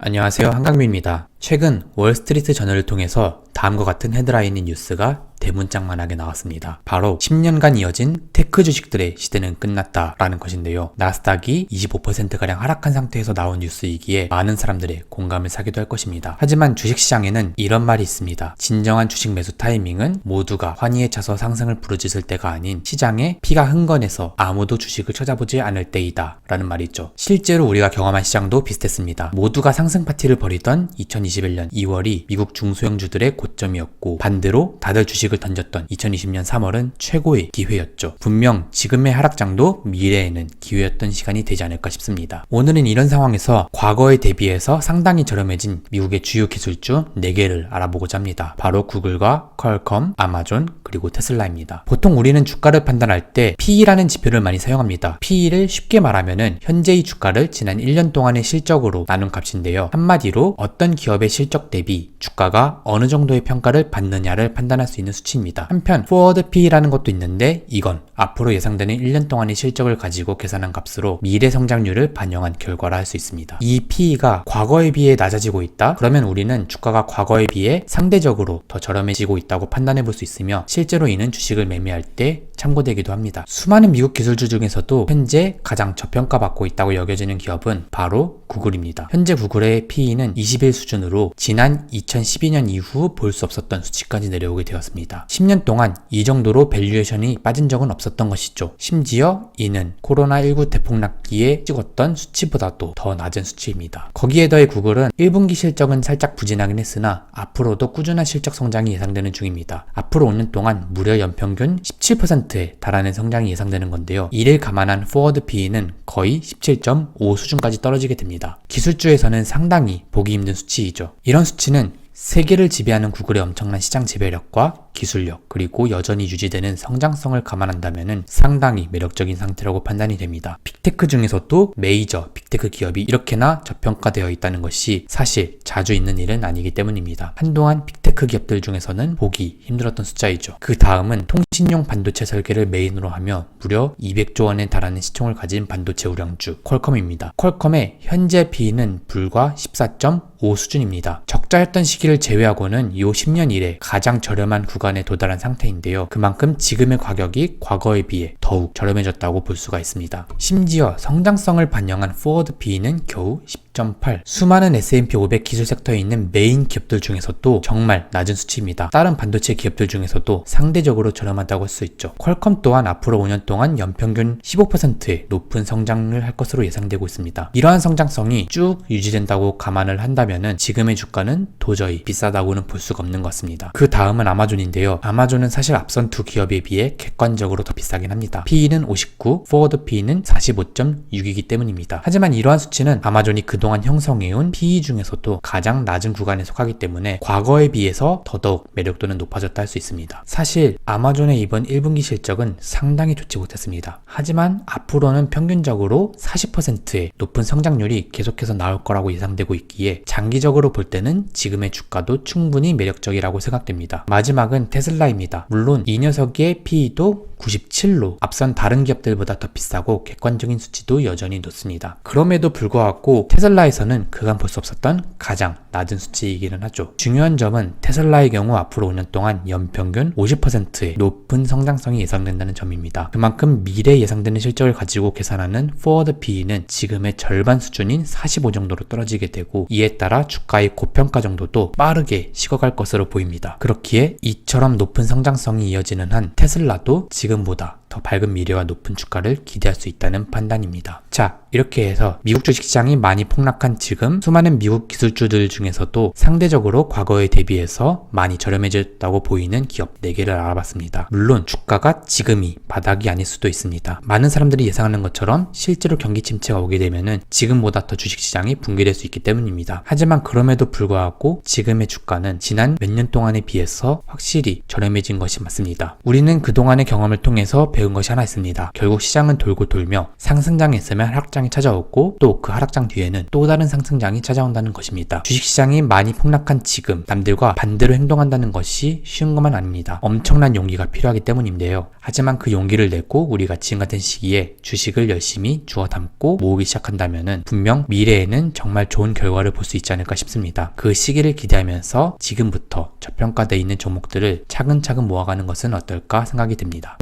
안녕하세요, 한강민입니다. 최근 월스트리트 저널을 통해서 다음과 같은 헤드라인인 뉴스가 대문짝만하게 나왔습니다. 바로 10년간 이어진 테크 주식들의 시대는 끝났다 라는 것인데요. 나스닥이 25%가량 하락한 상태에서 나온 뉴스이기에 많은 사람들의 공감을 사기도 할 것입니다. 하지만 주식시장에는 이런 말이 있습니다. 진정한 주식 매수 타이밍은 모두가 환희에 차서 상승을 부르짖을 때가 아닌 시장에 피가 흥건해서 아무도 주식을 찾아보지 않을 때이다 라는 말이 있죠. 실제로 우리가 경험한 시장도 비슷했습니다. 모두가 상승 파티를 벌이던 2021년 2월이 미국 중소형주들의 고점이었고, 반대로 다들 주식을 던졌던 2020년 3월은 최고의 기회였죠. 분명 지금의 하락장도 미래에는 기회였던 시간이 되지 않을까 싶습니다. 오늘은 이런 상황에서 과거에 대비해서 상당히 저렴해진 미국의 주요 기술주 4개를 알아보고자 합니다. 바로 구글과 퀄컴, 아마존, 그리고 테슬라입니다. 보통 우리는 주가를 판단할 때 PE라는 지표를 많이 사용합니다. PE를 쉽게 말하면은 현재의 주가를 지난 1년 동안의 실적으로 나눈 값인데요. 한마디로 어떤 기업의 실적 대비 주가가 어느 정도의 평가를 받느냐를 판단할 수 있는 수치입니다. 한편 포워드 PE라는 것도 있는데, 이건 앞으로 예상되는 1년 동안의 실적을 가지고 계산한 값으로 미래 성장률을 반영한 결과라 할 수 있습니다. 이 PE가 과거에 비해 낮아지고 있다? 그러면 우리는 주가가 과거에 비해 상대적으로 더 저렴해지고 있다고 판단해 볼 수 있으며, 실제로 이는 주식을 매매할 때 참고되기도 합니다. 수많은 미국 기술주 중에서도 현재 가장 저평가받고 있다고 여겨지는 기업은 바로 구글입니다. 현재 구글의 PE는 20일 수준으로 지난 2012년 이후 볼 수 없었던 수치까지 내려오게 되었습니다. 10년 동안 이 정도로 밸류에이션이 빠진 적은 없었던 것이죠. 심지어 이는 코로나19 대폭락기에 찍었던 수치보다도 더 낮은 수치입니다. 거기에 더해 구글은 1분기 실적은 살짝 부진하긴 했으나 앞으로도 꾸준한 실적 성장이 예상되는 중입니다. 앞으로 5년 동안 무려 연평균 17%에 달하는 성장이 예상되는 건데요. 이를 감안한 포워드 PE는 거의 17.5 수준까지 떨어지게 됩니다. 기술주에서는 상당히 보기 힘든 수치이죠. 이런 수치는 세계를 지배하는 구글의 엄청난 시장 지배력과 기술력, 그리고 여전히 유지되는 성장성을 감안한다면 상당히 매력적인 상태라고 판단이 됩니다. 빅테크 중에서도 메이저 빅테크 기업이 이렇게나 저평가되어 있다는 것이 사실 자주 있는 일은 아니기 때문입니다. 한동안 빅테크 기업들 중에서는 보기 힘들었던 숫자이죠. 그 다음은 통신용 반도체 설계를 메인으로 하며 무려 200조 원에 달하는 시총을 가진 반도체 우량주 퀄컴입니다. 퀄컴의 현재 PE는 불과 14.5 수준입니다. 적자였던 시기를 제외하고는 요 10년 이래 가장 저렴한 구간에 도달한 상태인데요. 그만큼 지금의 가격이 과거에 비해 더욱 저렴해졌다고 볼 수가 있습니다. 심지어 성장성을 반영한 포워드 PE는 겨우 10.8. 수많은 S&P 500 기술 섹터에 있는 메인 기업들 중에서도 정말 낮은 수치입니다. 다른 반도체 기업들 중에서도 상대적으로 저렴하다고 할 수 있죠. 퀄컴 또한 앞으로 5년 동안 연평균 15%의 높은 성장을 할 것으로 예상되고 있습니다. 이러한 성장성이 쭉 유지된다고 감안을 한다면은 지금의 주가는 도저히 비싸다고는 볼 수가 없는 것 같습니다. 그 다음은 아마존인데요. 아마존은 사실 앞선 두 기업에 비해 객관적으로 더 비싸긴 합니다. PE는 59, 포워드 PE는 45.6이기 때문입니다. 하지만 이러한 수치는 아마존이 그동안 형성해온 PE 중에서도 가장 낮은 구간에 속하기 때문에 과거에 비해서 더더욱 매력도는 높아졌다 할 수 있습니다. 사실 아마존의 이번 1분기 실적은 상당히 좋지 못했습니다. 하지만 앞으로는 평균적으로 40%의 높은 성장률이 계속해서 나올 거라고 예상되고 있기에 장기적으로 볼 때는 지금의 주가도 충분히 매력적이라고 생각됩니다. 마지막은 테슬라입니다. 물론 이 녀석의 PE도 97로 앞선 다른 기업들보다 더 비싸고 객관적인 수치도 여전히 높습니다. 그럼에도 불구하고 테슬라에서는 그간 볼 수 없었던 가장 낮은 수치이기는 하죠. 중요한 점은 테슬라의 경우 앞으로 5년 동안 연평균 50%의 높은 성장성이 예상된다는 점입니다. 그만큼 미래 예상되는 실적을 가지고 계산하는 포워드 PE는 지금의 절반 수준인 45 정도로 떨어지게 되고, 이에 따라 주가의 고평가 정도도 빠르게 식어갈 것으로 보입니다. 그렇기에 이처럼 높은 성장성이 이어지는 한 테슬라도 지금보다 더 밝은 미래와 높은 주가를 기대할 수 있다는 판단입니다. 자, 이렇게 해서 미국 주식시장이 많이 폭락한 지금 수많은 미국 기술주들 중에서도 상대적으로 과거에 대비해서 많이 저렴해졌다고 보이는 기업 4개를 알아봤습니다. 물론 주가가 지금이 바닥이 아닐 수도 있습니다. 많은 사람들이 예상하는 것처럼 실제로 경기 침체가 오게 되면은 지금보다 더 주식시장이 붕괴될 수 있기 때문입니다. 하지만 그럼에도 불구하고 지금의 주가는 지난 몇 년 동안에 비해서 확실히 저렴해진 것이 맞습니다. 우리는 그동안의 경험을 통해서 배운 배운 것이 하나 있습니다. 결국 시장은 돌고 돌며 상승장이 있으면 하락장이 찾아오고 또 그 하락장 뒤에는 또 다른 상승장이 찾아온다는 것입니다. 주식시장이 많이 폭락한 지금 남들과 반대로 행동한다는 것이 쉬운 것만 아닙니다. 엄청난 용기가 필요하기 때문인데요. 하지만 그 용기를 내고 우리가 지금 같은 시기에 주식을 열심히 주워 담고 모으기 시작한다면 분명 미래에는 정말 좋은 결과를 볼 수 있지 않을까 싶습니다. 그 시기를 기대하면서 지금부터 저평가되어 있는 종목들을 차근차근 모아가는 것은 어떨까 생각이 듭니다.